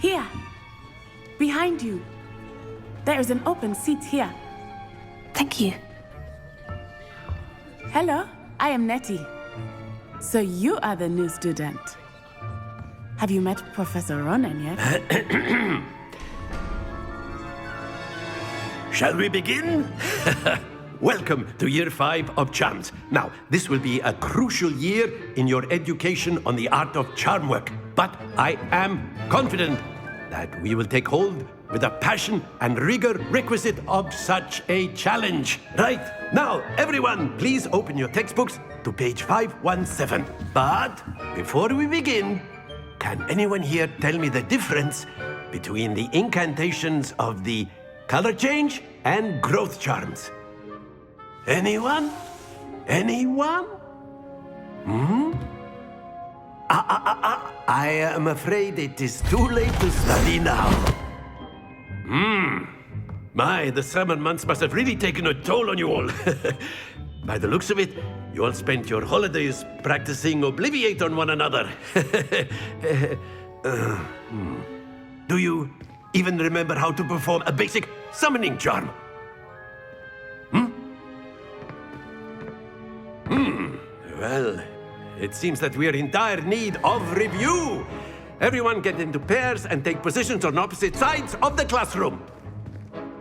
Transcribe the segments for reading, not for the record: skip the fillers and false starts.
Here. Behind you. There is an open seat here. Thank you. Hello, I am Nettie. So you are the new student. Have you met Professor Ronan yet? Shall we begin? Welcome to Year 5 of Charms. Now, this will be a crucial year in your education on the art of charm work. But I am confident that we will take hold with the passion and rigor requisite of such a challenge. Right, now, everyone, please open your textbooks to page 517. But before we begin, can anyone here tell me the difference between the incantations of the color change and growth charms? Anyone? Anyone? I am afraid it is too late to study now. My, the summer months must have really taken a toll on you all. By the looks of it, you all spent your holidays practicing Obliviate on one another. Do you even remember how to perform a basic summoning charm? Well, it seems that we are in dire need of review. Everyone get into pairs and take positions on opposite sides of the classroom.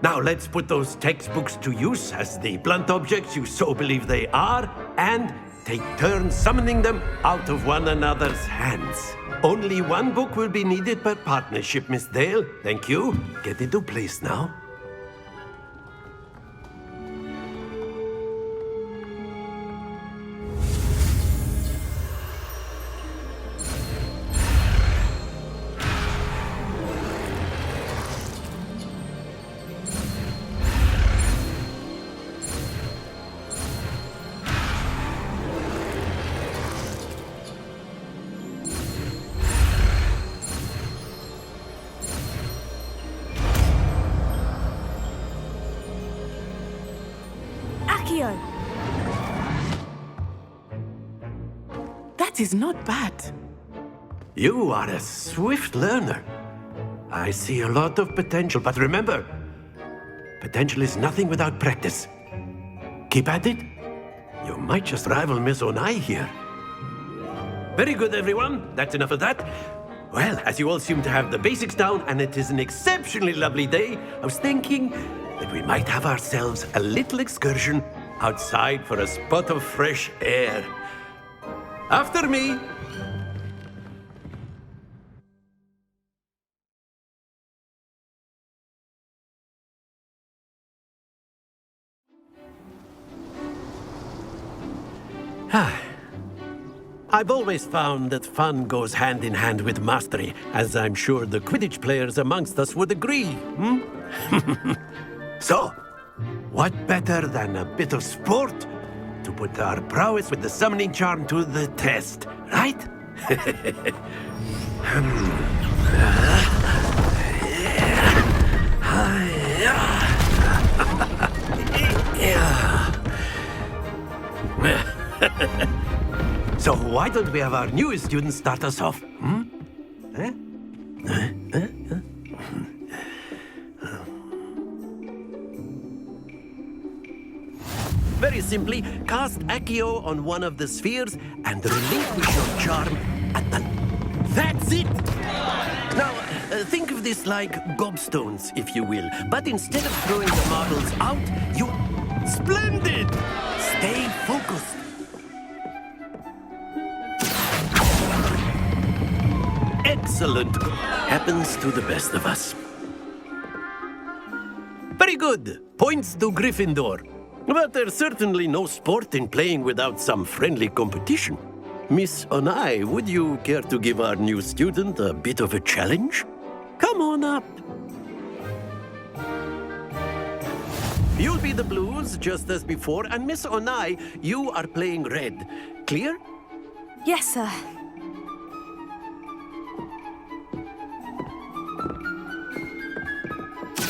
Now let's put those textbooks to use as the blunt objects you so believe they are, and take turns summoning them out of one another's hands. Only one book will be needed per partnership, Miss Dale. Thank you. Get into place now. That is not bad. You are a swift learner. I see a lot of potential, but remember, potential is nothing without practice. Keep at it. You might just rival Miss Onai here. Very good, everyone. That's enough of that. Well, as you all seem to have the basics down, and it is an exceptionally lovely day, I was thinking that we might have ourselves a little excursion outside for a spot of fresh air. After me. I've always found that fun goes hand in hand with mastery, as I'm sure the Quidditch players amongst us would agree. So, what better than a bit of sport to put our prowess with the summoning charm to the test, right? So why don't we have our newest student start us off? Very simply, cast Accio on one of the spheres and relinquish your charm at the... That's it! Now, think of this like gobstones, if you will. But instead of throwing the marbles out, you... Splendid! Stay focused. Excellent. Happens to the best of us. Very good. Points to Gryffindor. But there's certainly no sport in playing without some friendly competition. Miss Onai, would you care to give our new student a bit of a challenge? Come on up. You'll be the blues, just as before, and Miss Onai, you are playing red. Clear? Yes, sir.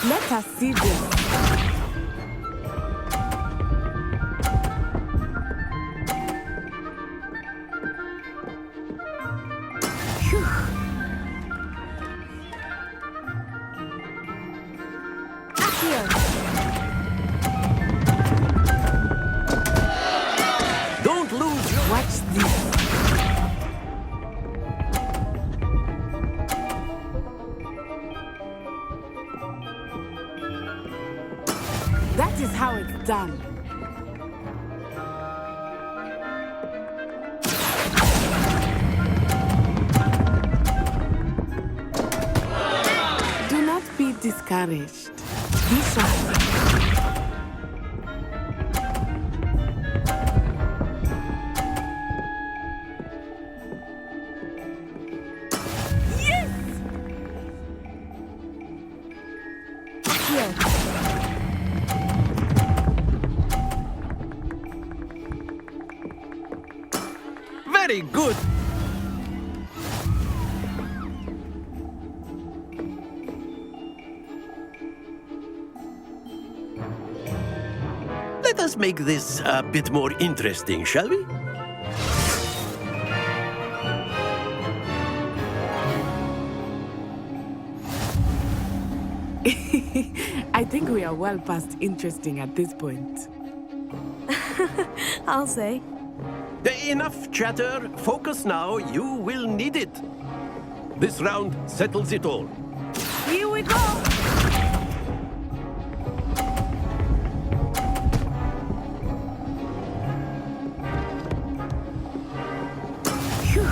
Let us see this. discouraged. Be sharp. Very good. Let us make this a bit more interesting, shall we? I think we are well past interesting at this point. I'll say. Enough chatter. Focus now. You will need it. This round settles it all. Here we go! Phew.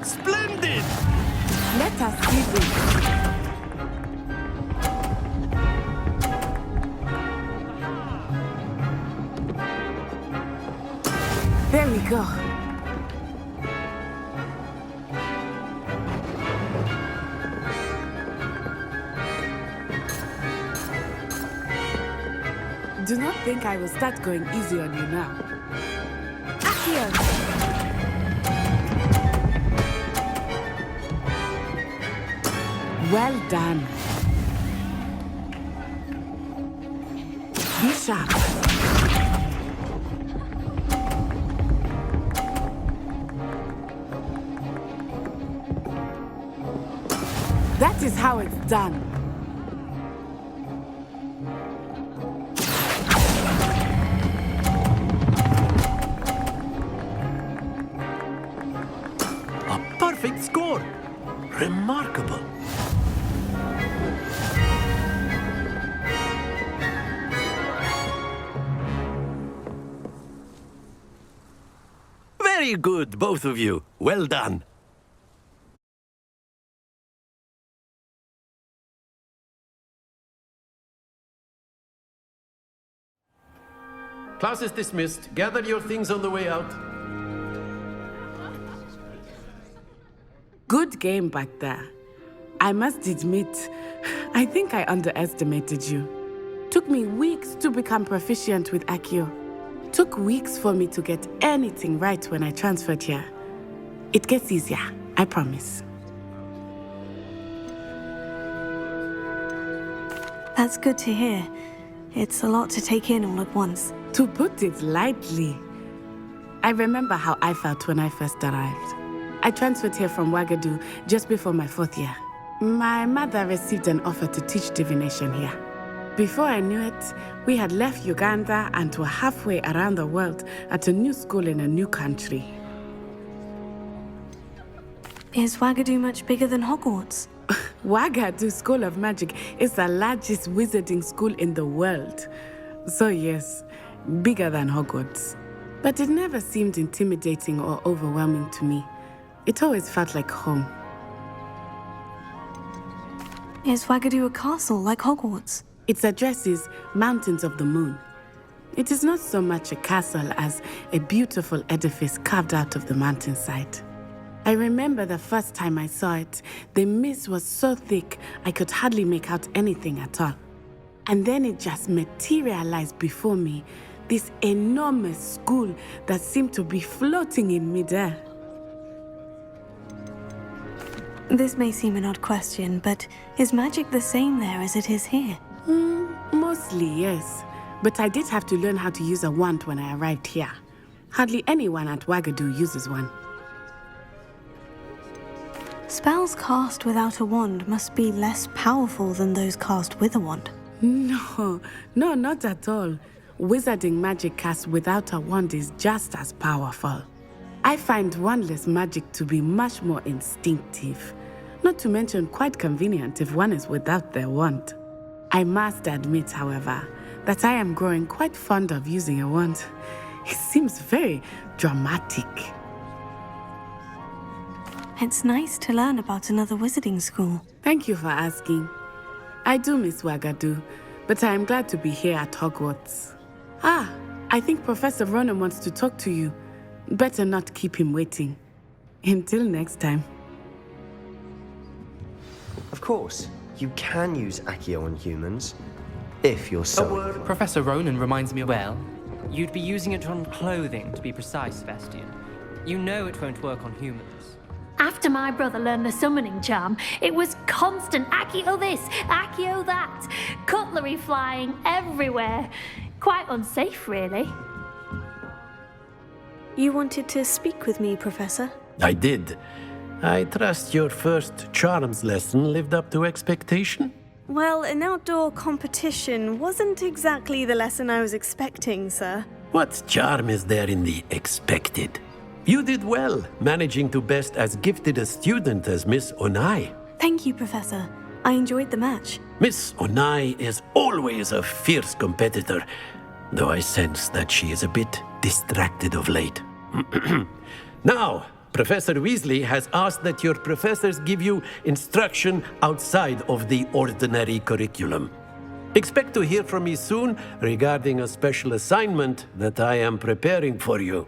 Splendid! Let us see this. There we go. Do not think I will start going easy on you now. Accio. Well done. Be sharp. That is how it's done. A perfect score. Remarkable. Very good, both of you. Well done. Class is dismissed. Gather your things on the way out. Good game back there. I must admit, I think I underestimated you. Took me weeks to become proficient with Accio. Took weeks for me to get anything right when I transferred here. It gets easier, I promise. That's good to hear. It's a lot to take in all at once. To put it lightly, I remember how I felt when I first arrived. I transferred here from Ouagadougou just before my 4th year. My mother received an offer to teach divination here. Before I knew it, we had left Uganda and were halfway around the world at a new school in a new country. Is Ouagadougou much bigger than Hogwarts? Ouagadougou School of Magic is the largest wizarding school in the world. So yes, bigger than Hogwarts. But it never seemed intimidating or overwhelming to me. It always felt like home. Is Ouagadougou a castle like Hogwarts? Its address is Mountains of the Moon. It is not so much a castle as a beautiful edifice carved out of the mountainside. I remember the first time I saw it, the mist was so thick I could hardly make out anything at all. And then it just materialized before me, this enormous school that seemed to be floating in midair. This may seem an odd question, but is magic the same there as it is here? Mostly, yes. But I did have to learn how to use a wand when I arrived here. Hardly anyone at Ouagadougou uses one. Spells cast without a wand must be less powerful than those cast with a wand. No, not at all. Wizarding magic cast without a wand is just as powerful. I find wandless magic to be much more instinctive. Not to mention quite convenient if one is without their wand. I must admit, however, that I am growing quite fond of using a wand. It seems very dramatic. It's nice to learn about another wizarding school. Thank you for asking. I do miss Wagadu, but I am glad to be here at Hogwarts. Ah, I think Professor Ronan wants to talk to you. Better not keep him waiting. Until next time. Of course, you can use Accio on humans, if you're so... Professor Ronan reminds me of... Well, you'd be using it on clothing, to be precise, Sebastian. You know it won't work on humans. After my brother learned the summoning charm, it was constant Accio this, Accio that. Cutlery flying everywhere. Quite unsafe, really. You wanted to speak with me, Professor? I did. I trust your first charms lesson lived up to expectation? Well, an outdoor competition wasn't exactly the lesson I was expecting, sir. What charm is there in the expected? You did well, managing to best as gifted a student as Miss Onai. Thank you, Professor. I enjoyed the match. Miss Onai is always a fierce competitor, though I sense that she is a bit distracted of late. Now, Professor Weasley has asked that your professors give you instruction outside of the ordinary curriculum. Expect to hear from me soon regarding a special assignment that I am preparing for you.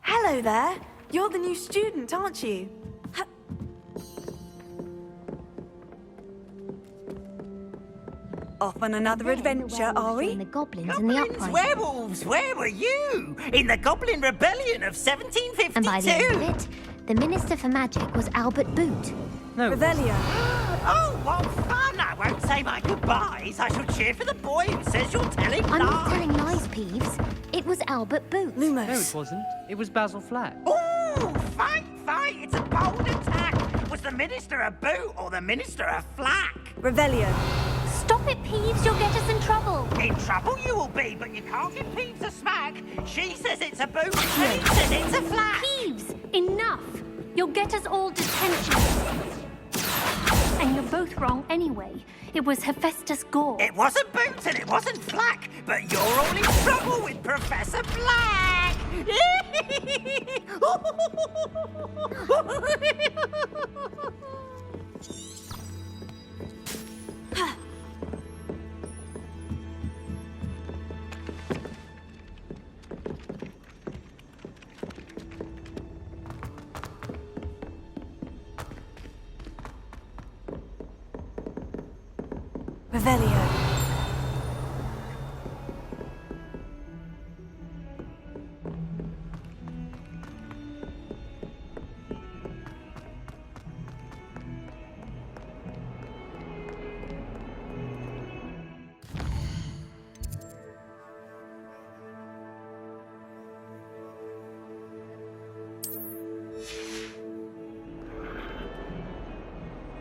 Hello there. You're the new student, aren't you? Off on another adventure, are we? The goblins and the uprising. Werewolves, where were you? In the Goblin Rebellion of 1752. And by the end of it, the Minister for Magic was Albert Boot. No. Revelio. Oh, what fun! I won't say my goodbyes. I shall cheer for the boy who says you're telling I'm not lies. telling lies, Peeves. It was Albert Boot. Lumos. No, it wasn't. It was Basil Flack. Ooh, fight! It's a bold attack. Was the Minister a boot or the Minister a flack? Revelio. Stop it, Peeves. You'll get us in trouble. In trouble you will be, but you can't give Peeves a smack. She says it's a boot, he says it's a flack. Peeves, enough. You'll get us all detention. And you're both wrong anyway. It was Hephaestus Gore. It wasn't Boots and it wasn't Flack, but you're all in trouble with Professor Black! Revelio.